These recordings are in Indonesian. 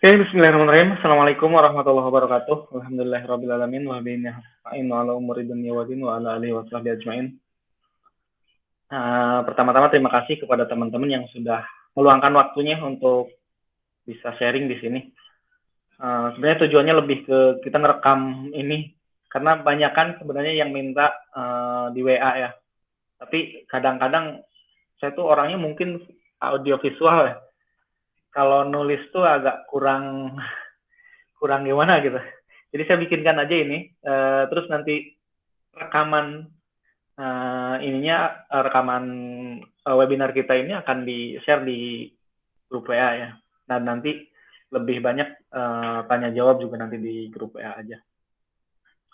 Oke, bismillahirrahmanirrahim. Assalamualaikum warahmatullahi wabarakatuh. Alhamdulillahirrahmanirrahim. Wa bihi nasta'in ala umuri dunya wa din wa ala alihi wa sahbihi ajma'in. Pertama-tama terima kasih kepada teman-teman yang sudah meluangkan waktunya untuk bisa sharing di sini. Sebenarnya tujuannya lebih ke kita ngerekam ini karena banyak kan sebenarnya yang minta di WA ya. Tapi kadang-kadang saya tuh orangnya mungkin audio visual ya. Kalau nulis tuh agak kurang kurang gimana gitu. Jadi saya bikinkan aja ini, terus nanti rekaman rekaman webinar kita ini akan di-share di grup WA ya. Dan nanti lebih banyak tanya jawab juga nanti di grup WA aja.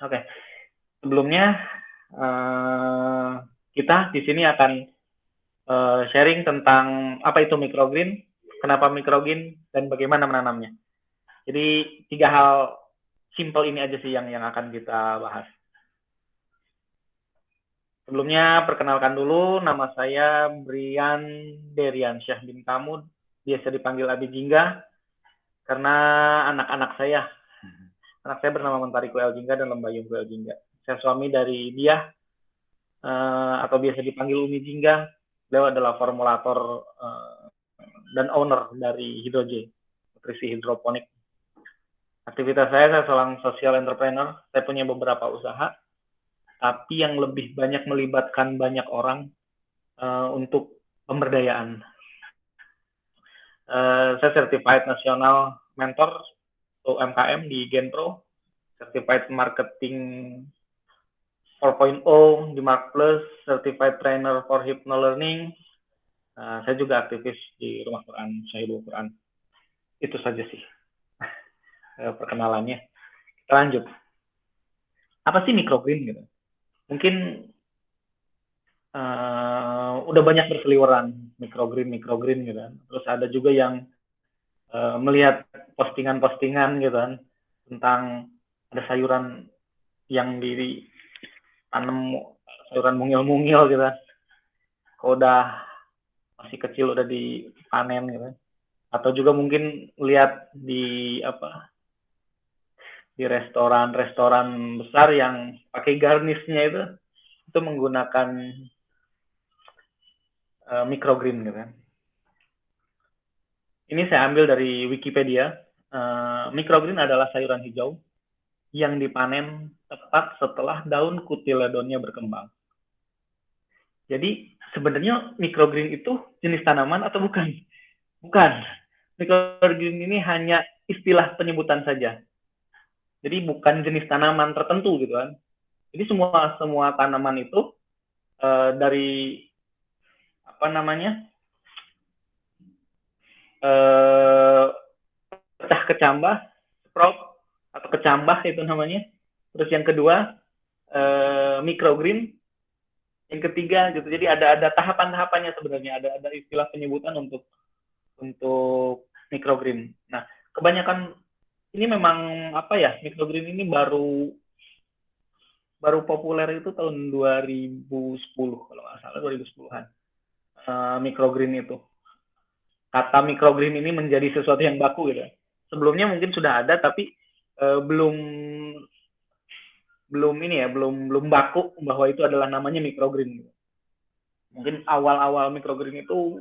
Oke, sebelumnya kita di sini akan sharing tentang apa itu microgreen, kenapa microgreen, dan bagaimana menanamnya. Jadi 3 hal simple ini aja sih yang akan kita bahas. Sebelumnya perkenalkan dulu, nama saya Brian Deriansyah bin Kamud, biasa dipanggil Abi Jingga karena anak saya bernama Mentari Kuel Jingga dan Lembayung Kuel Jingga. Saya suami dari dia atau biasa dipanggil Umi Jingga. Beliau adalah formulator dan owner dari Hidroje, nutrisi hidroponik. Aktivitas saya seorang social entrepreneur. Saya punya beberapa usaha, tapi yang lebih banyak melibatkan banyak orang untuk pemberdayaan. Saya certified nasional mentor UMKM di Genpro, certified marketing 4.0 di Mark Plus, certified trainer for hypno learning. Saya juga aktivis di Rumah Quran, Syahidul Quran. Itu saja sih perkenalannya. Kita lanjut. Apa sih microgreen gitu? Mungkin udah banyak berseliweran microgreen gitu kan. Terus ada juga yang melihat postingan-postingan gitu kan tentang ada sayuran yang ditanam, sayuran mungil-mungil gitu kan. Kalau udah masih kecil udah dipanen gitu kan. Atau juga mungkin lihat di restoran-restoran besar yang pakai garnisnya itu menggunakan microgreen gitu kan. Ini saya ambil dari Wikipedia. Microgreen adalah sayuran hijau yang dipanen tepat setelah daun cotyledonnya berkembang. Jadi sebenarnya microgreen itu jenis tanaman atau bukan? Bukan. Microgreen ini hanya istilah penyebutan saja. Jadi bukan jenis tanaman tertentu gitu kan. Jadi semua tanaman itu dari pecah kecambah, sprout atau kecambah itu namanya. Terus yang kedua microgreen, yang ketiga gitu. Jadi ada tahapan-tahapannya sebenarnya, ada istilah penyebutan untuk microgreen. Nah, kebanyakan ini memang microgreen ini baru populer itu tahun 2010 kalau nggak salah, 2010-an. Microgreen itu. Kata microgreen ini menjadi sesuatu yang baku gitu. Sebelumnya mungkin sudah ada tapi belum baku bahwa itu adalah namanya microgreen. Mungkin awal-awal microgreen itu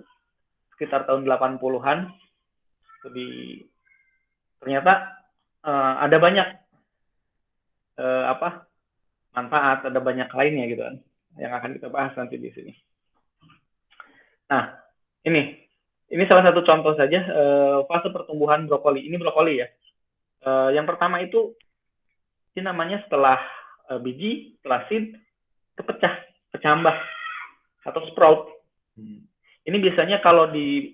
sekitar tahun 80-an. Jadi ternyata ada banyak manfaat, ada banyak lainnya gitu kan yang akan kita bahas nanti di sini. Nah, ini salah satu contoh saja fase pertumbuhan brokoli. Ini brokoli ya. Yang pertama itu ini namanya setelah biji, setelah seed, kepecah, kecambah atau sprout. Ini biasanya kalau di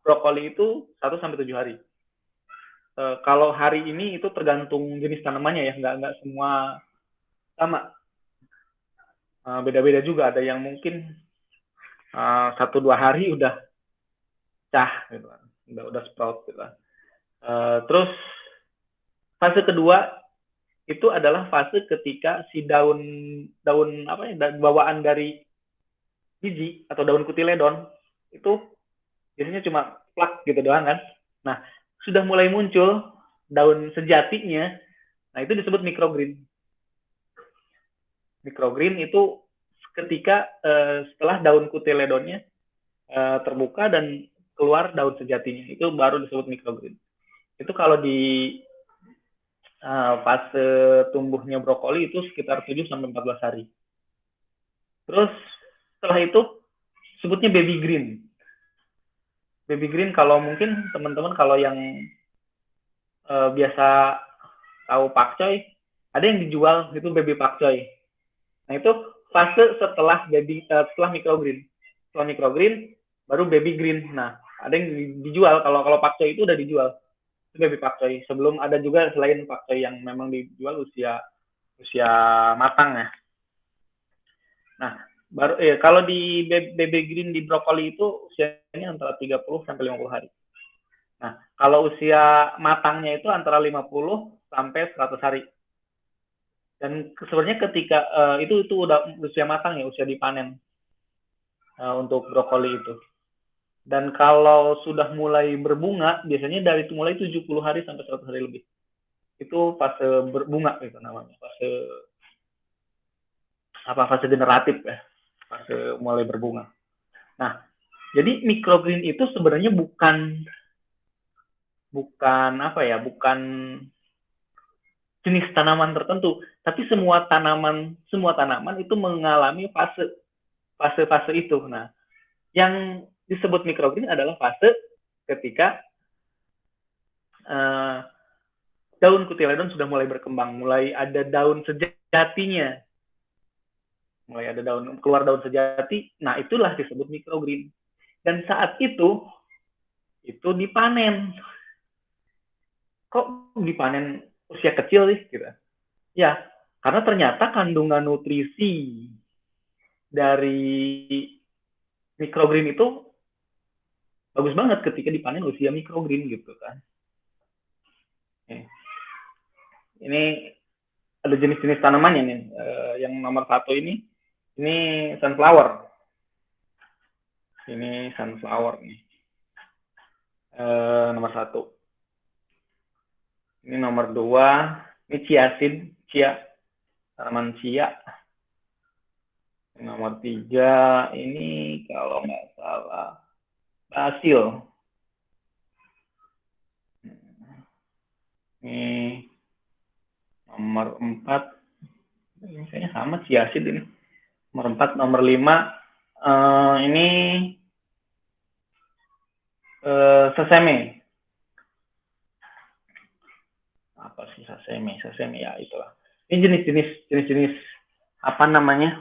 brokoli itu 1-7 hari. Kalau hari ini itu tergantung jenis tanamannya ya, nggak semua sama. Beda-beda juga, ada yang mungkin 1-2 hari udah cah gitu kan, udah sprout gitu kan. Terus fase kedua itu adalah fase ketika si daun bawaan dari biji atau daun cotyledon itu biasanya cuma plak gitu doang kan. Nah, sudah mulai muncul daun sejatinya, nah itu disebut microgreen. Microgreen itu ketika setelah daun cotyledonnya terbuka dan keluar daun sejatinya, itu baru disebut microgreen. Itu kalau di fase tumbuhnya brokoli itu sekitar 7-14 hari. Terus setelah itu sebutnya baby green. Baby green kalau mungkin teman-teman kalau yang biasa tahu pakcoy, ada yang dijual itu baby pakcoy. Nah itu fase setelah setelah microgreen. Setelah microgreen baru baby green. Nah ada yang dijual, kalau pakcoy itu udah dijual. Itu baby pakcoy. Sebelum ada juga selain pakcoy yang memang dijual usia matang ya. Nah, baru kalau di baby green di brokoli itu usianya antara 30 sampai 50 hari. Nah, kalau usia matangnya itu antara 50 sampai 100 hari. Dan sebenarnya ketika itu udah usia matang ya, usia dipanen untuk brokoli itu. Dan kalau sudah mulai berbunga, biasanya dari mulai 70 hari sampai 100 hari lebih. Itu fase berbunga gitu namanya, fase generatif ya, fase mulai berbunga. Nah, jadi microgreen itu sebenarnya bukan jenis tanaman tertentu, tapi semua tanaman itu mengalami fase itu. Nah, yang disebut microgreen adalah fase ketika daun cotyledon sudah mulai berkembang, mulai ada daun sejatinya, keluar daun sejati. Nah, itulah disebut microgreen. Dan saat itu dipanen. Kok dipanen usia kecil sih? Gitu. Ya, karena ternyata kandungan nutrisi dari microgreen itu bagus banget ketika dipanen usia microgreen gitu kan. Ini ada jenis-jenis tanamannya nih. Yang nomor 1 ini sunflower. Ini sunflower nih. Nomor 1. Ini nomor 2. Ini chia. Tanaman chia. Nomor 3 ini kalau nggak salah basil. Ini nomor 4. Ini kayaknya sama chiasid ini. Nomor 4, nomor 5 ini sesame. Apa sih sesame? Sesame ya itulah. Ini jenis-jenis apa namanya?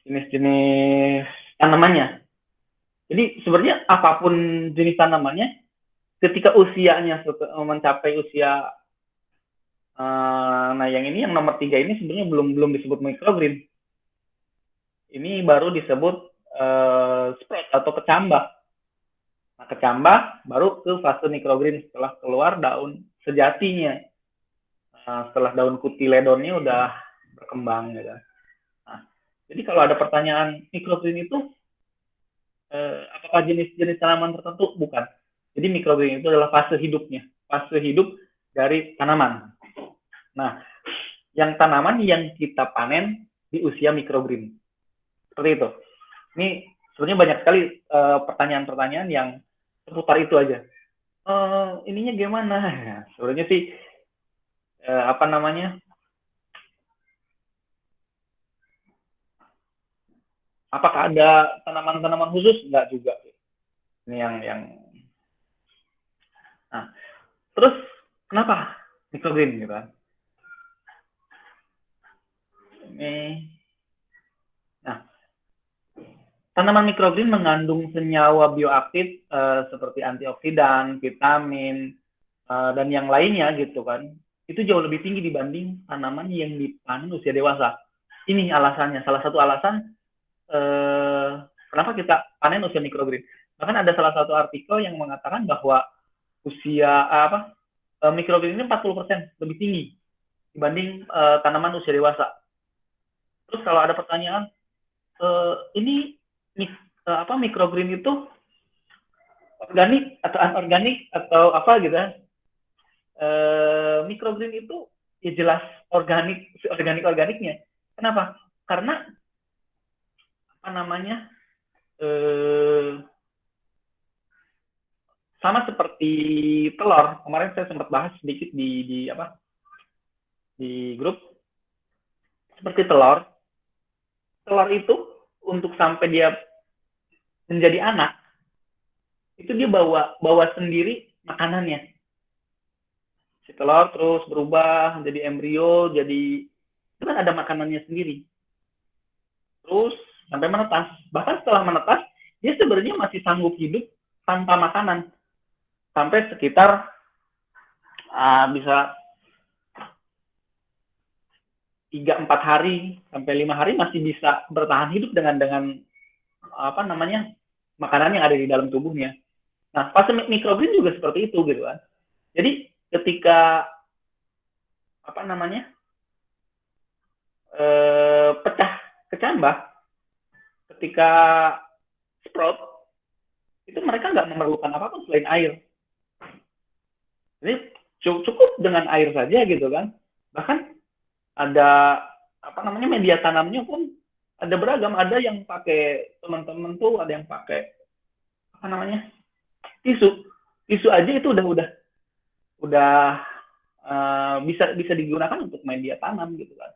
Jenis-jenis tanamannya. Jadi sebenarnya apapun jenis tanamannya, ketika usianya mencapai usia nah yang ini yang nomor 3 ini sebenarnya belum disebut microgreen. Ini baru disebut sprout atau kecambah. Nah, kecambah baru ke fase microgreen setelah keluar daun sejatinya. Setelah daun cotyledonnya udah berkembang gitu. Nah, jadi kalau ada pertanyaan microgreen itu apakah jenis-jenis tanaman tertentu? Bukan. Jadi microgreen itu adalah fase hidupnya, fase hidup dari tanaman. Nah, yang tanaman yang kita panen di usia microgreen. Seperti itu. Ini sebenarnya banyak sekali pertanyaan-pertanyaan yang seputar itu aja. Ininya gimana? Ya, sebenarnya sih apa namanya? Apakah ada tanaman-tanaman khusus? Enggak juga. Ini yang nah, terus kenapa microgreen gitu kan? Ini nah, tanaman microgreen mengandung senyawa bioaktif seperti antioksidan, vitamin dan yang lainnya gitu kan. Itu jauh lebih tinggi dibanding tanaman yang dipanen usia dewasa. Ini alasannya, salah satu alasan kenapa kita panen usia microgreen. Bahkan ada salah satu artikel yang mengatakan bahwa usia microgreen ini 40% lebih tinggi dibanding tanaman usia dewasa. Terus kalau ada pertanyaan, ini microgreen itu organik atau anorganik atau apa gitu kan. Microgreen itu ya jelas organiknya. Kenapa? Karena apa namanya, sama seperti telur. Kemarin saya sempat bahas sedikit di grup. Seperti telur itu untuk sampai dia menjadi anak itu dia bawa sendiri makanannya. Si telur terus berubah menjadi embrio, jadi itu kan ada makanannya sendiri. Terus sampai menetas. Bahkan setelah menetas, dia sebenarnya masih sanggup hidup tanpa makanan. Sampai sekitar bisa 3-4 hari sampai 5 hari masih bisa bertahan hidup dengan apa namanya, makanan yang ada di dalam tubuhnya. Nah, fase microgreen juga seperti itu gitu kan. Jadi ketika apa namanya, pecah kecambah, ketika sprout itu mereka nggak memerlukan apapun selain air. Jadi cukup dengan air saja gitu kan. Bahkan ada apa namanya, media tanamnya pun ada beragam. Ada yang pakai, teman-teman tuh ada yang pakai apa namanya, tisu aja itu udah bisa digunakan untuk media tanam gitu kan.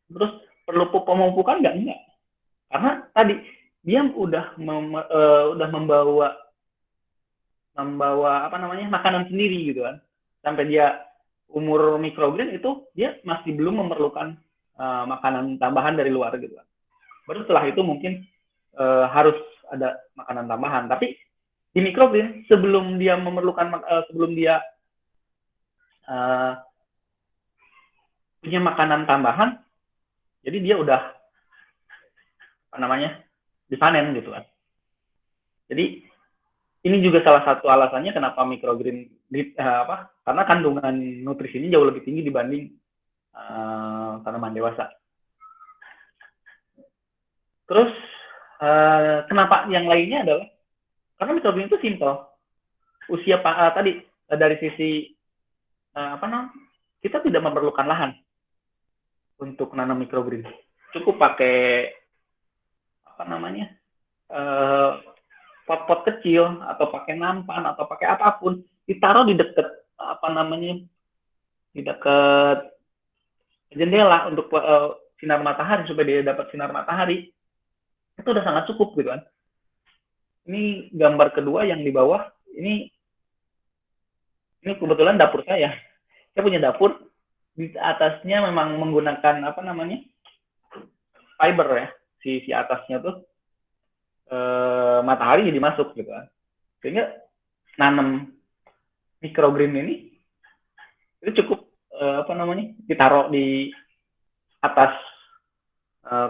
Terus perlu pemupukan nggak? Enggak. Karena tadi dia udah membawa apa namanya, makanan sendiri gitu kan. Sampai dia umur microgreen itu dia masih belum memerlukan makanan tambahan dari luar gitu kan. Baru setelah itu mungkin harus ada makanan tambahan. Tapi di microgreen sebelum dia memerlukan sebelum dia punya makanan tambahan, jadi dia udah apa namanya, dipanen gitu kan. Jadi ini juga salah satu alasannya kenapa microgreen karena kandungan nutrisinya jauh lebih tinggi dibanding tanaman dewasa. Terus kenapa yang lainnya adalah karena microgreen itu simple. Usia tadi dari sisi kita tidak memerlukan lahan untuk nanam microgreen. Cukup pakai apa namanya, pot-pot kecil atau pakai nampan atau pakai apapun, ditaruh di dekat apa namanya, di dekat jendela untuk sinar matahari supaya dia dapat sinar matahari. Itu udah sangat cukup gitu kan. Ini gambar kedua yang di bawah, ini kebetulan dapur saya. Saya punya dapur, di atasnya memang menggunakan apa namanya, fiber ya, si atasnya tuh matahari jadi masuk gitu kan. Sehingga nanam microgreen ini itu cukup apa namanya, ditaruh di atas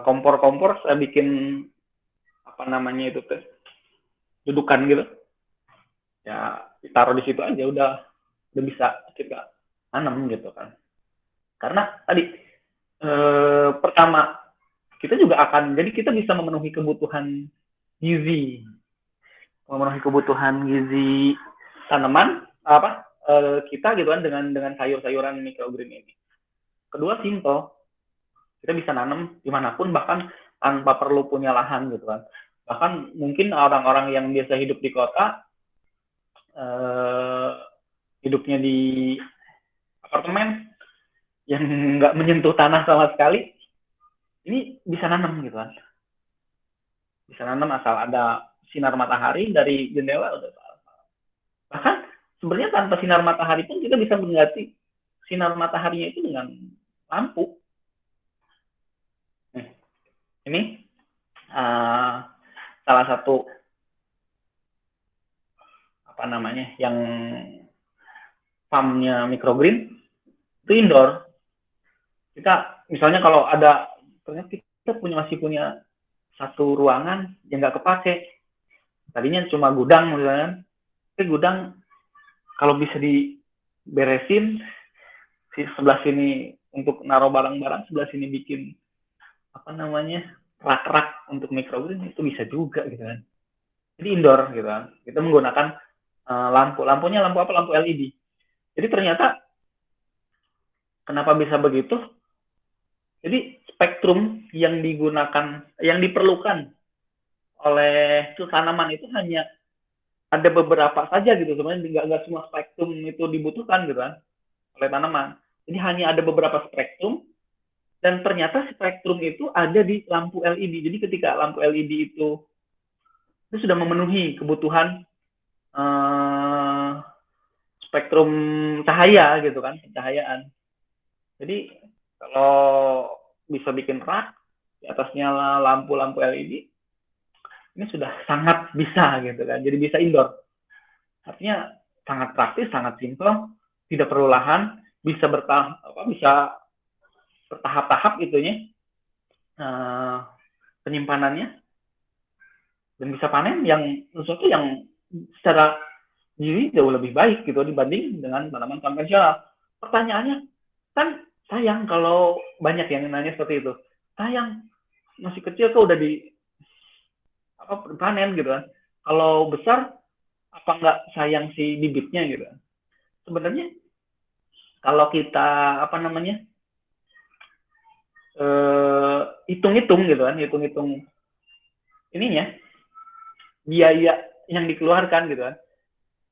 kompor, saya bikin apa namanya itu tuh, dudukan gitu ya, ditaruh di situ aja udah bisa kita tanam gitu kan. Karena tadi pertama kita juga akan, jadi kita bisa memenuhi kebutuhan gizi tanaman kita gitu kan dengan sayur-sayuran microgreen ini. Kedua, simple, kita bisa nanam dimanapun bahkan tanpa perlu punya lahan gitu kan. Bahkan mungkin orang-orang yang biasa hidup di kota, hidupnya di apartemen yang nggak menyentuh tanah sama sekali, ini bisa nanam gitu kan. Bisa nanam asal ada sinar matahari dari jendela udah. Bahkan sebenarnya tanpa sinar matahari pun kita bisa mengganti sinar mataharinya itu dengan lampu. Ini salah satu apa namanya, yang farmnya microgreen itu indoor. Kita misalnya kalau ada, ternyata kita masih punya satu ruangan yang nggak kepake, tadinya cuma gudang misalnya, tapi gudang kalau bisa diberesin, sebelah sini untuk naruh barang-barang, sebelah sini bikin apa namanya, rak-rak untuk microgreen, itu bisa juga gitu kan. Jadi indoor gitu kan. Kita menggunakan lampunya lampu apa? Lampu LED. Jadi ternyata kenapa bisa begitu? Jadi spektrum yang digunakan, yang diperlukan oleh tanaman itu hanya ada beberapa saja gitu, sebenarnya nggak semua spektrum itu dibutuhkan gitu kan oleh tanaman. Jadi hanya ada beberapa spektrum, dan ternyata spektrum itu ada di lampu LED. Jadi ketika lampu LED itu sudah memenuhi kebutuhan spektrum cahaya gitu kan, pencahayaan. Jadi kalau bisa bikin rak di atasnya lampu-lampu LED, ini sudah sangat bisa gitu kan. Jadi bisa indoor. Artinya sangat praktis, sangat simpel, tidak perlu lahan, bisa bisa bertahap-tahap itunya penyimpanannya, dan bisa panen yang sesuatu yang secara diri jauh lebih baik gitu dibanding dengan tanaman konvensional. Pertanyaannya kan sayang kalau banyak yang nanya seperti itu. Sayang, masih kecil kok udah panen gitu kan. Kalau besar apa nggak sayang si bibitnya gitu. Sebenarnya kalau kita hitung-hitung gitu kan, hitung-hitung ininya biaya yang dikeluarkan gitu kan.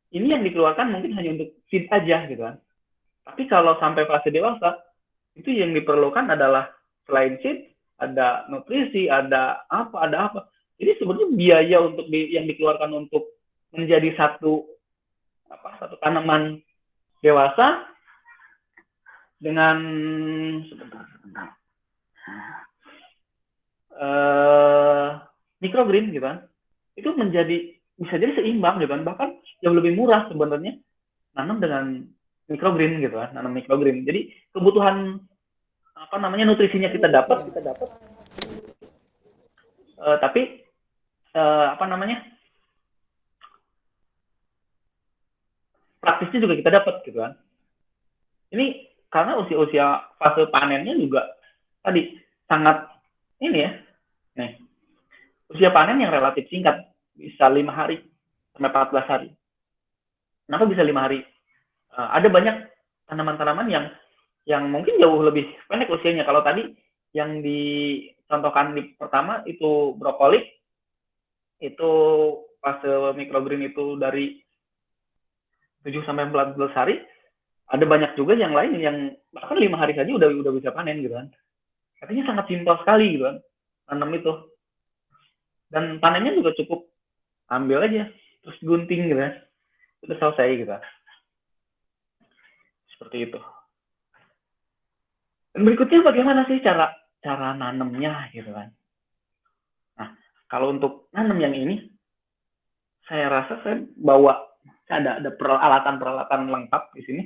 Ini yang dikeluarkan mungkin hanya untuk seed aja gitu kan. Tapi kalau sampai fase dewasa, itu yang diperlukan adalah selain seed, ada nutrisi, ada apa. Jadi sebenarnya biaya untuk yang dikeluarkan untuk menjadi satu tanaman dewasa dengan microgreen gitu kan, itu bisa jadi seimbang gitu kan, bahkan jauh lebih murah sebenarnya nanam dengan microgreen gitu kan, nanam microgreen. Jadi kebutuhan nutrisinya kita dapat, tapi praktisnya juga kita dapat gitu kan. Ini karena usia fase panennya juga tadi sangat ini ya. Nih, usia panen yang relatif singkat, bisa 5 hari sampai 14 hari. Kenapa bisa 5 hari? Ada banyak tanaman-tanaman yang mungkin jauh lebih pendek usianya. Kalau tadi yang dicontohkan di pertama itu brokoli, itu fase microgreen itu dari 7 sampai 14 hari. Ada banyak juga yang lain yang bahkan 5 hari saja udah bisa panen gitu kan. Artinya sangat simpel sekali gitu kan tanam itu. Dan panennya juga cukup ambil aja terus gunting gitu kan. Udah selesai gitu. Seperti itu. Dan berikutnya bagaimana sih cara nanamnya gitu kan. Nah, kalau untuk nanam yang ini saya rasa saya bawa ada peralatan lengkap di sini.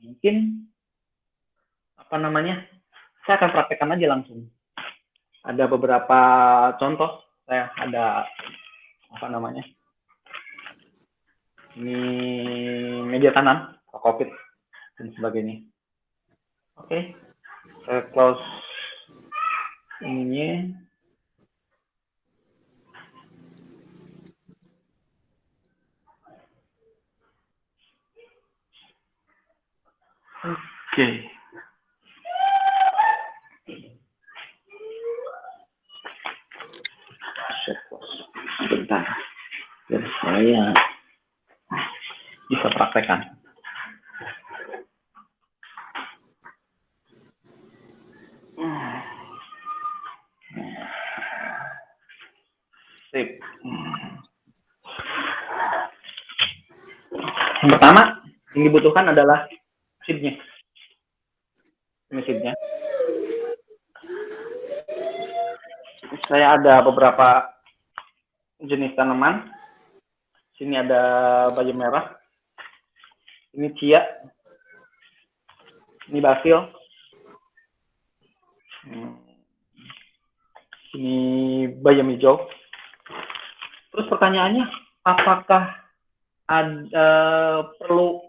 Mungkin saya akan praktekkan aja langsung. Ada beberapa contoh, saya ada ini media tanam, kokopit dan sebagainya. Oke, saya close ininya. Oke. Sebentar, biar saya bisa praktekkan. Sip. Yang pertama yang dibutuhkan adalah seednya. Ini seednya. Saya ada beberapa jenis tanaman. Sini ada bayam merah. Ini chia. Ini basil. Ini bayam hijau. Terus pertanyaannya, apakah ada perlu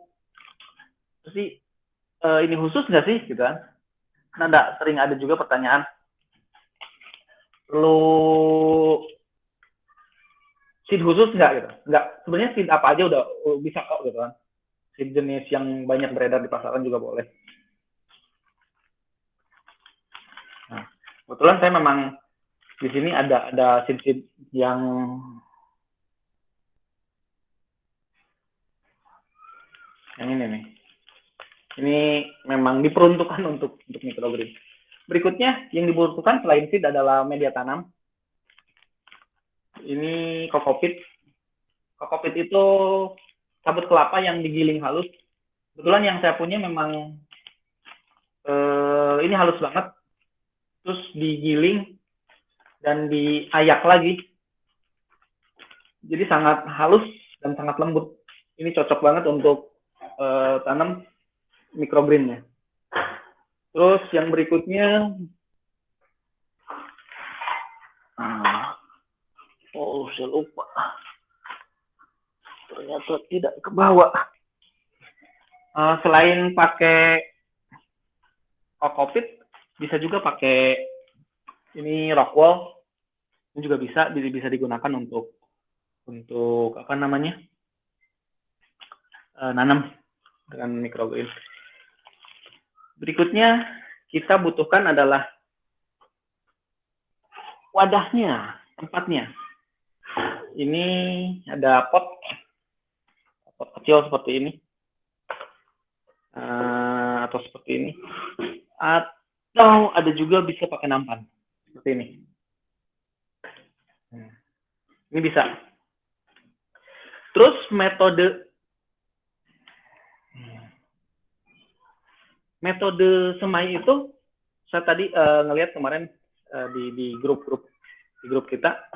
sih ini khusus nggak sih gitu kan? Karena sering ada juga pertanyaan, perlu seed khusus nggak gitu, nggak. Sebenarnya seed apa aja udah bisa kok gitu kan. Seed jenis yang banyak beredar di pasaran juga boleh. Nah, kebetulan saya memang di sini ada seed yang ini nih. Ini memang diperuntukkan untuk microgreen. Berikutnya yang dibutuhkan selain seed adalah media tanam. Ini kokopit. Kokopit itu sabut kelapa yang digiling halus. Kebetulan yang saya punya memang ini halus banget. Terus digiling dan diayak lagi. Jadi sangat halus dan sangat lembut. Ini cocok banget untuk tanam microgreennya. Terus yang berikutnya, saya lupa. Ternyata tidak ke bawah. Selain pakai kokopit, bisa juga pakai ini rockwool. Ini juga bisa digunakan untuk apa namanya, nanam dengan microgreen. Berikutnya kita butuhkan adalah wadahnya, tempatnya. Ini ada pot kecil seperti ini, atau seperti ini, atau ada juga bisa pakai nampan seperti ini. Ini bisa. Terus metode semai itu saya tadi ngelihat kemarin di grup kita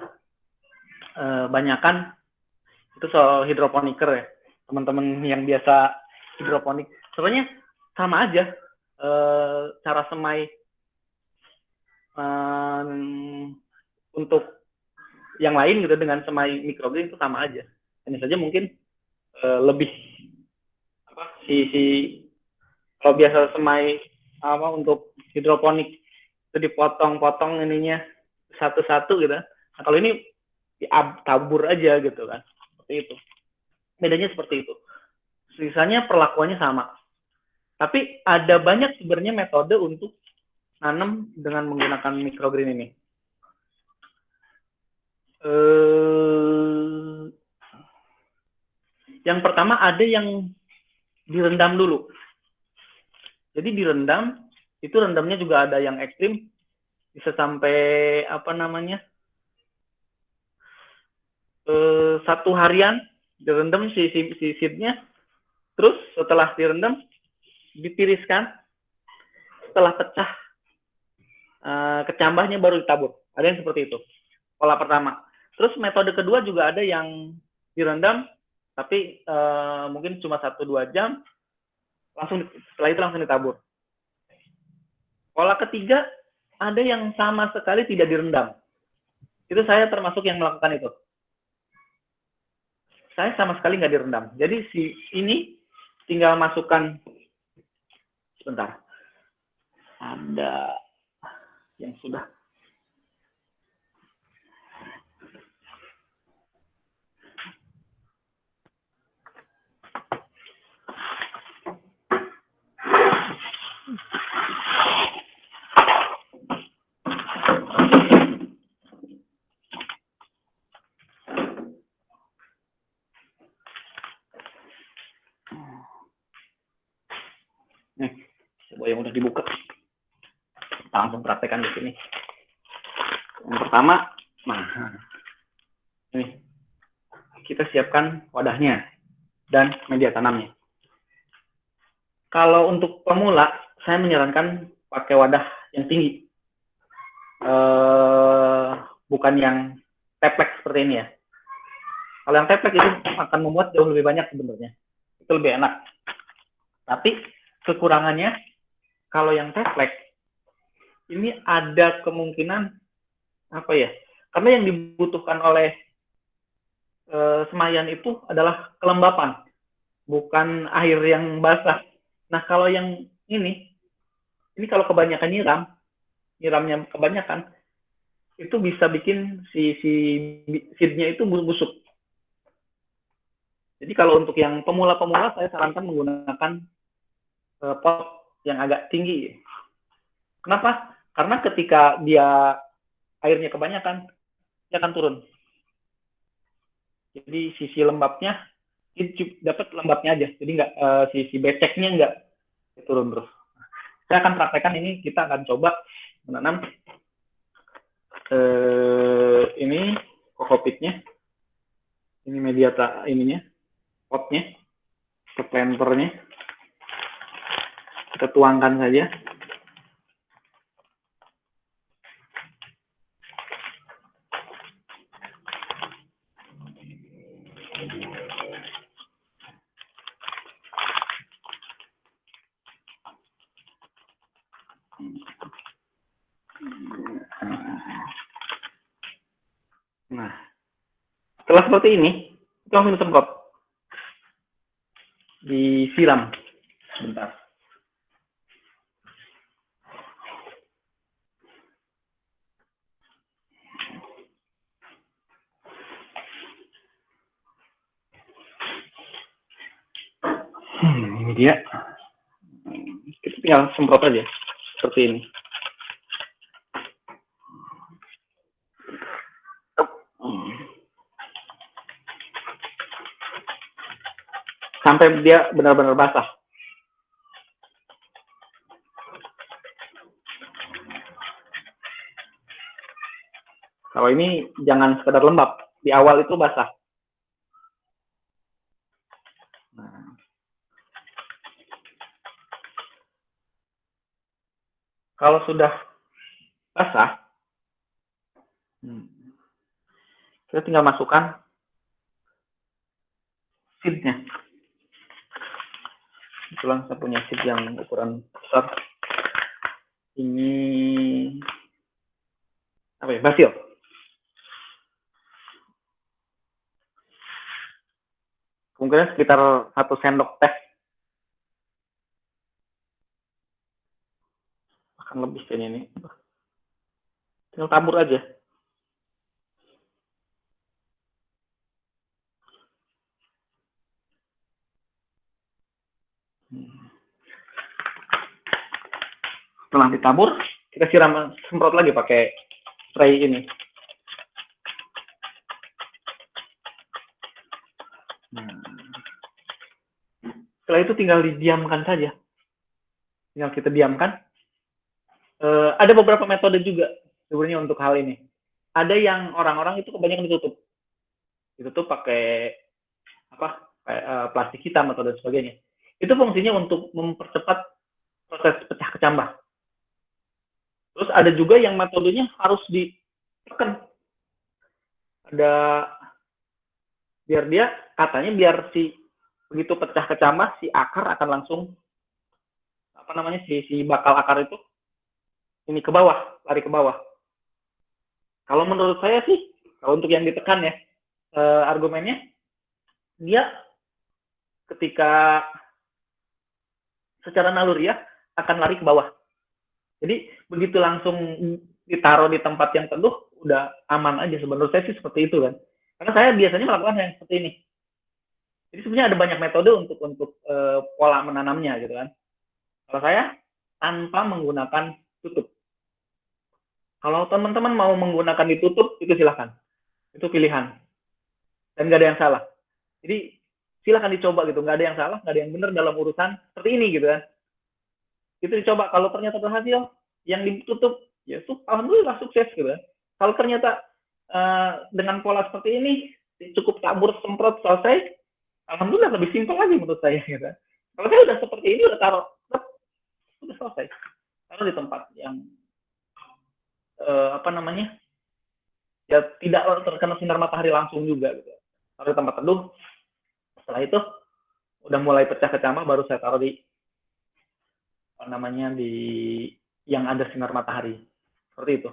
banyakan itu soal hidroponiker ya, teman-teman yang biasa hidroponik. Sebenarnya sama aja cara semai untuk yang lain gitu dengan semai microgreen itu sama aja. Hanya saja mungkin lebih apa kalau biasa semai untuk hidroponik itu dipotong-potong ininya satu-satu gitu. Nah, kalau ini tabur aja gitu kan. Seperti itu. Bedanya seperti itu. Sisanya perlakuannya sama. Tapi ada banyak sebenarnya metode untuk nanam dengan menggunakan microgreen ini. Yang pertama ada yang direndam dulu. Jadi direndam, itu rendamnya juga ada yang ekstrim, bisa sampai apa namanya 1 harian direndam si seednya. Terus setelah direndam ditiriskan, setelah pecah kecambahnya baru ditabur. Ada yang seperti itu, pola pertama. Terus metode kedua juga ada yang direndam tapi mungkin cuma 1-2 jam, setelah itu langsung ditabur. Pola ketiga ada yang sama sekali tidak direndam. Itu saya termasuk yang melakukan itu. Saya sama sekali nggak direndam. Jadi si ini tinggal masukkan, sebentar, ada yang sudah. Nih, coba yang udah dibuka. Kita langsung praktekkan di sini. Yang pertama, ini kita siapkan wadahnya dan media tanamnya. Kalau untuk pemula, saya menyarankan pakai wadah yang tinggi, bukan yang teplek seperti ini ya. Kalau yang teplek itu akan memuat jauh lebih banyak sebenarnya, itu lebih enak. Tapi kekurangannya, kalau yang teplek ini ada kemungkinan apa ya? Karena yang dibutuhkan oleh semayan itu adalah kelembapan, bukan air yang basah. Nah, kalau yang ini kalau kebanyakan nyiramnya kebanyakan, itu bisa bikin si seednya itu busuk. Jadi kalau untuk yang pemula-pemula saya sarankan menggunakan pot yang agak tinggi. Kenapa? Karena ketika dia airnya kebanyakan, dia akan turun. Jadi sisi lembabnya dapat lembabnya aja. Jadi nggak sisi beceknya nggak turun terus. Saya akan praktekkan ini. Kita akan coba menanam ini kokopitnya. Ini media ininya, potnya, ke planternya. Kita tuangkan saja. Nah, setelah seperti ini, kita langsung disemprot. Disiram. Sebentar. Ini dia. Kita tinggal semprot aja. Seperti ini. Sampai dia benar-benar basah. Kalau ini jangan sekedar lembab, di awal itu basah. Nah. Kalau sudah basah, kita tinggal masukkan seednya. Kebetulan saya punya seed yang ukuran besar. Ini apa ya? Basil. Kemungkinan sekitar 1 sendok teh. Akan lebih kayaknya ini. Tinggal tabur aja. Setelah ditabur, kita semprot lagi pakai spray ini. Setelah itu tinggal didiamkan saja. Tinggal kita diamkan. Ada beberapa metode juga sebenarnya untuk hal ini. Ada yang orang-orang itu kebanyakan ditutup. Ditutup pakai plastik hitam atau dan sebagainya. Itu fungsinya untuk mempercepat proses pecah kecambah. Terus ada juga yang metodenya harus ditekan. Ada katanya biar si begitu pecah kecambah si akar akan langsung si bakal akar itu ini ke bawah, lari ke bawah. Kalau menurut saya sih, kalau untuk yang ditekan ya, argumennya dia ketika secara naluri ya akan lari ke bawah. Jadi begitu langsung ditaruh di tempat yang teduh, udah aman aja. Sebenarnya saya sih seperti itu kan. Karena saya biasanya melakukan yang seperti ini. Jadi sebenarnya ada banyak metode untuk pola menanamnya gitu kan. Kalau saya tanpa menggunakan tutup. Kalau teman-teman mau menggunakan ditutup, itu silahkan. Itu pilihan. Dan nggak ada yang salah. Jadi silahkan dicoba gitu. Nggak ada yang salah, nggak ada yang benar dalam urusan seperti ini gitu kan. Itu dicoba. Kalau ternyata berhasil, yang ditutup, ya itu alhamdulillah sukses gitu kan. Kalau ternyata dengan pola seperti ini, cukup tabur semprot selesai, alhamdulillah lebih simpel lagi menurut saya gitu. Kalau saya udah seperti ini, udah taruh, udah selesai. Taruh di tempat yang ya tidak terkena sinar matahari langsung juga gitu. Taruh di tempat teduh. Setelah itu udah mulai pecah kecambah, baru saya taruh di di yang ada sinar matahari. Seperti itu.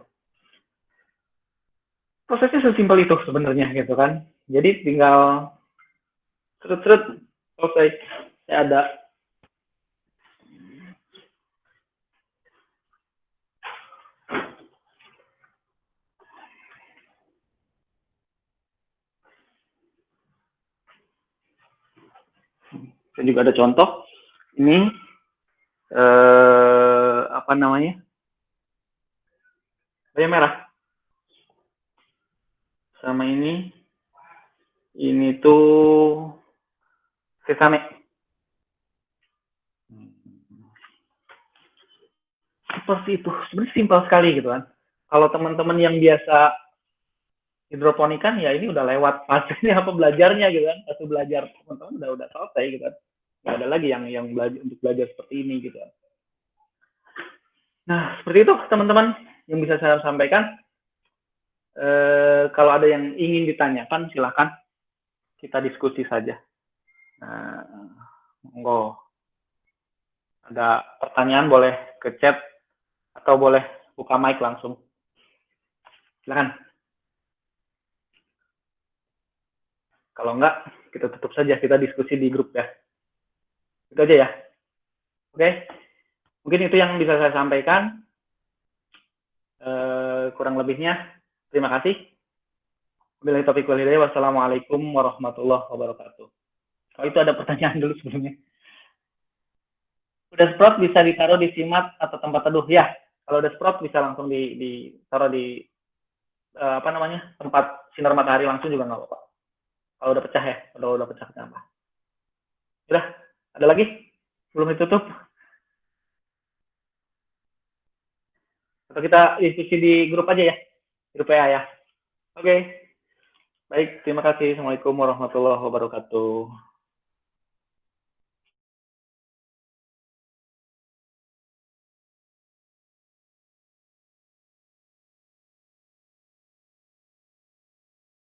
Prosesnya sesimpel itu sebenarnya gitu kan. Jadi tinggal seret-seret selesai. Saya ada Dan juga ada contoh. Ini apa namanya? Bayam merah. Sama ini tuh sesame. Seperti itu. Sebenarnya simpel sekali gitu kan. Kalau teman-teman yang biasa hidroponikan ya ini udah lewat fasenya apa belajarnya gitu kan. Pas belajar teman-teman udah selesai gitu kan. Nggak ada lagi yang belajar untuk belajar seperti ini gitu kan. Nah, seperti itu teman-teman yang bisa saya sampaikan. Kalau ada yang ingin ditanyakan silahkan kita diskusi saja. Monggo. Ada pertanyaan boleh ke chat atau boleh buka mic langsung. Silakan. Kalau enggak, kita tutup saja. Kita diskusi di grup ya. Itu aja ya. Oke. Mungkin itu yang bisa saya sampaikan. Kurang lebihnya, terima kasih. Wabillahi taufiq wal hidayah. Wassalamualaikum warahmatullahi wabarakatuh. Kalau itu ada pertanyaan dulu sebelumnya. Udah sprout bisa ditaruh di simat atau tempat teduh ya. Kalau udah sprout bisa langsung ditaruh di apa namanya tempat sinar matahari langsung juga nggak apa-apa. Kalau udah pecah ya, kalau udah pecah kenapa? Udah, ada lagi sebelum ditutup? Atau kita diskusi di grup aja ya, grup WA ya. Oke, baik, terima kasih. Assalamualaikum warahmatullahi wabarakatuh.